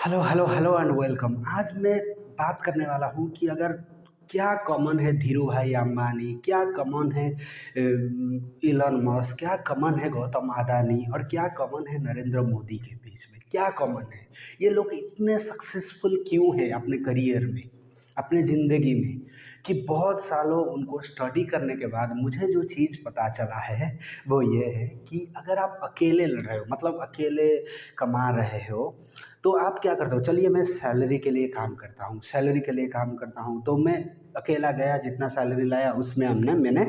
Hello, hello, hello and welcome. आज मैं बात करने वाला हूँ कि अगर क्या कॉमन है धीरू भाई अंबानी, क्या कॉमन है इलॉन मस्क, क्या कॉमन है गौतम अदानी और क्या कॉमन है नरेंद्र मोदी के बीच में, क्या कॉमन है? ये लोग इतने सक्सेसफुल क्यों हैं अपने करियर में, अपने ज़िंदगी में, कि बहुत सालों उनको स्टडी करने के बाद मुझे जो चीज़ पता चला है, वो ये है कि अगर आप अकेले लड़ रहे हो, मतलब अकेले कमा रहे हो, तो आप क्या करते हो? चलिए मैं सैलरी के लिए काम करता हूँ, सैलरी के लिए काम करता हूँ, तो मैं अकेला गया, जितना सैलरी लाया उसमें मैंने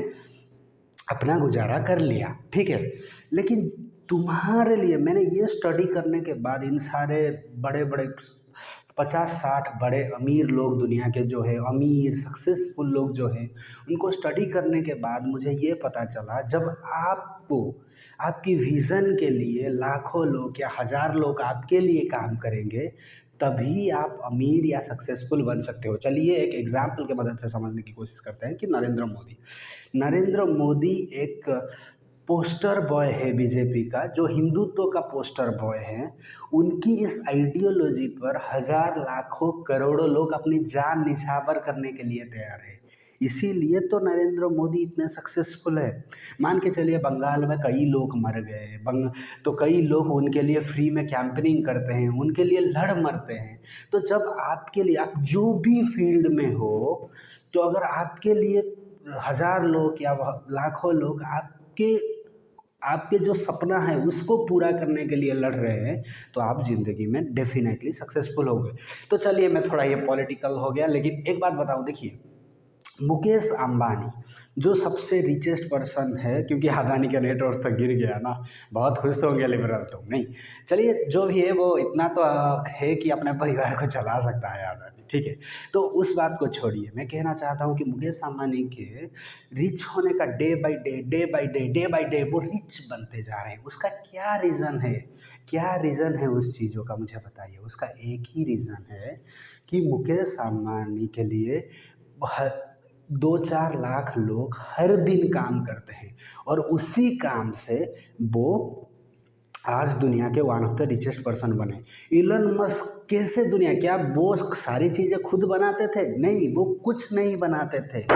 अपना गुज़ारा कर लिया, ठीक है। लेकिन तुम्हारे लिए मैंने ये स्टडी करने के बाद इन सारे बड़े-बड़े 50-60 बड़े अमीर लोग दुनिया के जो हैं, अमीर सक्सेसफुल लोग जो हैं, उनको स्टडी करने के बाद मुझे ये पता चला, जब आपको आपकी विज़न के लिए लाखों लोग या हज़ार लोग आपके लिए काम करेंगे, तभी आप अमीर या सक्सेसफुल बन सकते हो। चलिए एक एग्ज़ाम्पल की मदद से समझने की कोशिश करते हैं कि नरेंद्र मोदी एक पोस्टर बॉय है बीजेपी का, जो हिंदुत्व का पोस्टर बॉय है। उनकी इस आइडियोलॉजी पर हज़ार, लाखों, करोड़ों लोग अपनी जान निछावर करने के लिए तैयार हैं। इसीलिए तो नरेंद्र मोदी इतने सक्सेसफुल है। मान के चलिए बंगाल में कई लोग मर गए, तो कई लोग उनके लिए फ्री में कैंपेनिंग करते हैं, उनके लिए लड़ मरते हैं। तो जब आपके लिए, आप जो भी फील्ड में हो, तो अगर आपके लिए हज़ार लोग या लाखों लोग आपके आपके जो सपना है उसको पूरा करने के लिए लड़ रहे हैं, तो आप ज़िंदगी में डेफ़िनेटली सक्सेसफुल होगे। तो चलिए मैं थोड़ा ये पॉलिटिकल हो गया, लेकिन एक बात बताऊँ, देखिए मुकेश अंबानी जो सबसे रिचेस्ट पर्सन है, क्योंकि अदानी का नेटवर्थ तो गिर गया ना, बहुत खुश होंगे लिबरल तो नहीं। चलिए जो भी है वो इतना तो है कि अपने परिवार को चला सकता है अदानी, ठीक है। तो उस बात को छोड़िए, मैं कहना चाहता हूँ कि मुकेश अंबानी के रिच होने का डे बाय डे वो रिच बनते जा रहे हैं। उसका क्या रीज़न है? क्या रीज़न है उस चीज़ों का, मुझे बताइए। उसका एक ही रीज़न है कि मुकेश अंबानी के लिए ह 2-4 लाख लोग हर दिन काम करते हैं और उसी काम से वो आज दुनिया के one of the richest person बने। इलन मस्क कैसे दुनिया, क्या वो सारी चीज़ें खुद बनाते थे? नहीं, वो कुछ नहीं बनाते थे।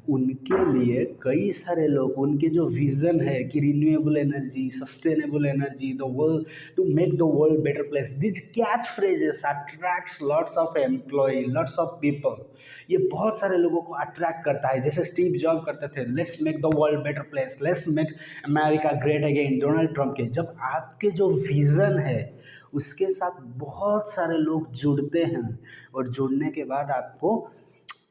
उनके लिए कई सारे लोग, उनके जो विज़न है कि renewable energy, sustainable energy, the world, to make the world better place, this catch phrases attracts lots of employ, lots of people. ये बहुत सारे लोगों को अट्रैक्ट करता है। जैसे स्टीव जॉब करते थे, let's make the world better place, let's make America great again, Donald Trump के। जब आपके जो विज़न है उसके साथ बहुत सारे लोग जुड़ते हैं और जुड़ने के बाद आपको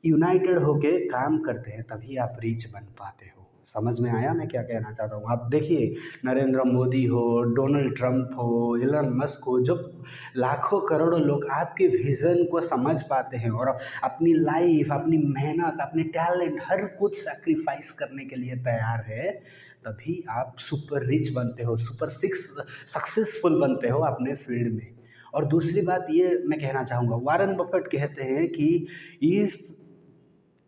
यूनाइटेड होके काम करते हैं, तभी आप रिच बन पाते हो। समझ में आया मैं क्या कहना चाहता हूँ? आप देखिए, नरेंद्र मोदी हो, डोनाल्ड ट्रंप हो, इलन मस्क हो, जो लाखों करोड़ों लोग आपके विज़न को समझ पाते हैं और अपनी लाइफ, अपनी मेहनत, अपनी टैलेंट, हर कुछ सैक्रिफाइस करने के लिए तैयार है, तभी आप सुपर रिच बनते हो, सुपर सिक्स सक्सेसफुल बनते हो अपने फील्ड में। और दूसरी बात ये मैं कहना चाहूँगा, वारेन बफेट कहते हैं कि इफ़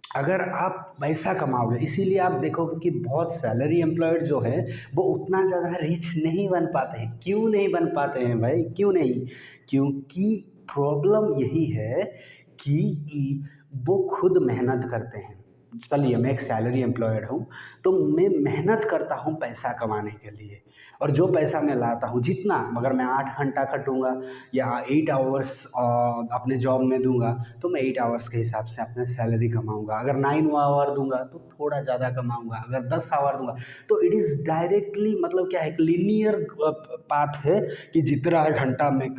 अगर आप पैसा कमाओगे, इसीलिए आप देखोगे कि बहुत सैलरी एम्प्लॉयड जो है वो उतना ज़्यादा रिच नहीं बन पाते हैं। क्यों नहीं बन पाते हैं भाई, क्यों नहीं? क्योंकि प्रॉब्लम यही है कि वो खुद मेहनत करते हैं। चलिए मैं एक सैलरी एम्प्लॉयड हूँ, तो मैं मेहनत करता हूँ पैसा कमाने के लिए, और जो पैसा मैं लाता हूँ जितना, मगर मैं 8 घंटा खटूँगा या 8 आवर्स अपने जॉब में दूँगा, तो मैं 8 आवर्स के हिसाब से अपना सैलरी कमाऊँगा। अगर 9 आवर दूँगा तो थोड़ा ज़्यादा कमाऊँगा, अगर 10 आवर दूँगा तो इट इज़ डायरेक्टली, मतलब क्या है, एक लीनियर पाथ है कि जितना घंटा मैं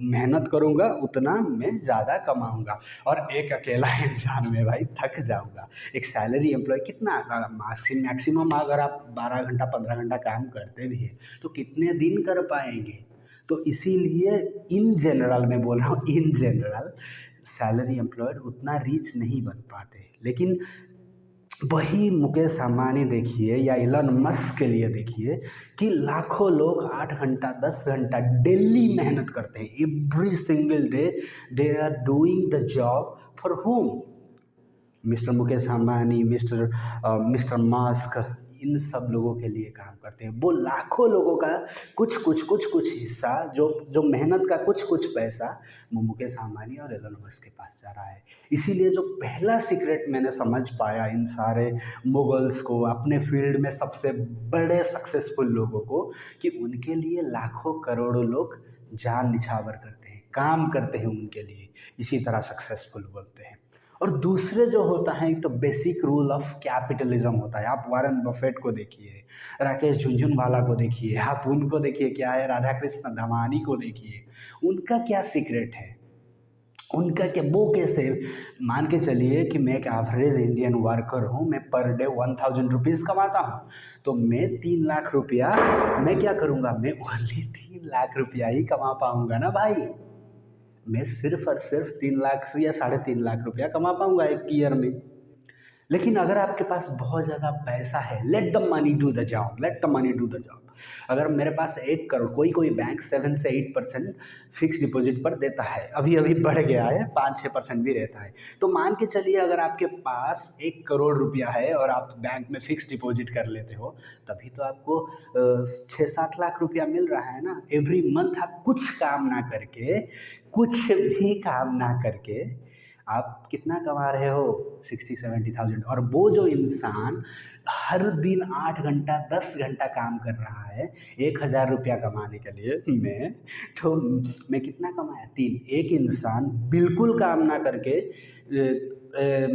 मेहनत करूँगा उतना मैं ज़्यादा कमाऊँगा, और एक अकेला इंसान में भाई थक जाऊँगा। एक सैलरी एम्प्लॉय कितना मैक्सिमम अगर आप 12 घंटा 15 घंटा काम करते भी हैं तो कितने दिन कर पाएँगे? तो इसीलिए इन जनरल मैं बोल रहा हूँ, इन जनरल सैलरी एम्प्लॉयड उतना रीच नहीं बन पाते। लेकिन वही मुकेश अंबानी देखिए या इलन मस्क के लिए देखिए कि लाखों लोग 8 घंटा 10 घंटा डेली मेहनत करते हैं। Every single day they are doing the job for whom? Mister Mukesh Ambani, mister Musk, इन सब लोगों के लिए काम करते हैं। वो लाखों लोगों का कुछ हिस्सा जो मेहनत का कुछ पैसा वो मुकेश अंबानी और एलन मस्क के पास जा रहा है। इसीलिए जो पहला सीक्रेट मैंने समझ पाया इन सारे मुगल्स को, अपने फील्ड में सबसे बड़े सक्सेसफुल लोगों को, कि उनके लिए लाखों करोड़ों लोग जान निछावर करते हैं, काम करते हैं उनके लिए, इसी तरह सक्सेसफुल बोलते हैं। और दूसरे जो होता है तो बेसिक रूल ऑफ कैपिटलिज्म होता है। आप वारेन बफेट को देखिए, राकेश झुनझुनवाला को देखिए, आप उनको देखिए क्या है, राधा कृष्ण धमानी को देखिए, उनका क्या सीक्रेट है, उनका क्या, वो कैसे, मान के चलिए कि मैं एक एवरेज इंडियन वर्कर हूँ, मैं पर डे 1000 रुपीज़ कमाता हूँ, तो मैं 3 लाख रुपया मैं क्या करूँगा, मैं ओनली 3 लाख रुपया ही कमा पाऊँगा ना भाई। मैं सिर्फ और सिर्फ 3 लाख से या 3.5 लाख रुपया कमा पाऊँगा एक ईयर में। लेकिन अगर आपके पास बहुत ज़्यादा पैसा है, let the money do the job, let the money do the job. अगर मेरे पास 1 करोड़, कोई बैंक 7 से 8% फिक्स डिपॉजिट पर देता है, अभी अभी बढ़ गया है, 5-6% भी रहता है। तो मान के चलिए अगर आपके पास 1 करोड़ रुपया है और आप बैंक में फिक्स डिपॉजिट कर लेते हो, तभी तो आपको 6-7 लाख रुपया मिल रहा है ना। एवरी मंथ आप कुछ काम ना करके, कुछ भी काम ना करके आप कितना कमा रहे हो, 60-70 थाउजेंड। और वो जो इंसान हर दिन 8 घंटा 10 घंटा काम कर रहा है 1,000 रुपया कमाने के लिए, मैं कितना कमाया, 3। एक इंसान बिल्कुल काम ना करके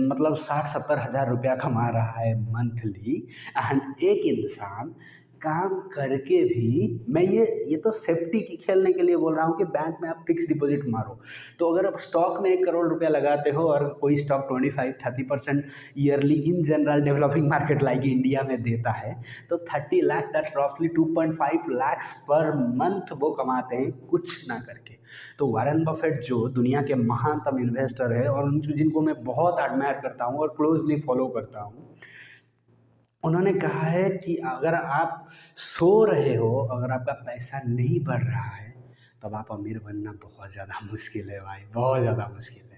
मतलब 60-70 हज़ार रुपया कमा रहा है मंथली, एंड एक इंसान काम करके भी, मैं ये तो सेफ्टी की खेलने के लिए बोल रहा हूँ कि बैंक में आप फिक्स डिपॉजिट मारो। तो अगर आप स्टॉक में 1 करोड़ रुपया लगाते हो और कोई stock 25-30% yearly in general developing market like India में देता है, तो 30 लाख, दैट्स रफली 2.5 लाख पर मंथ वो कमाते हैं कुछ ना करके। तो वारेन बफेट जो दुनिया के महानतम इन्वेस्टर है और जिनको मैं बहुत एडमायर करता हूँ और क्लोजली फॉलो करता हूँ, उन्होंने कहा है कि अगर आप सो रहे हो, अगर आपका पैसा नहीं बढ़ रहा है, तब आप अमीर बनना बहुत ज़्यादा मुश्किल है भाई, बहुत ज़्यादा मुश्किल है।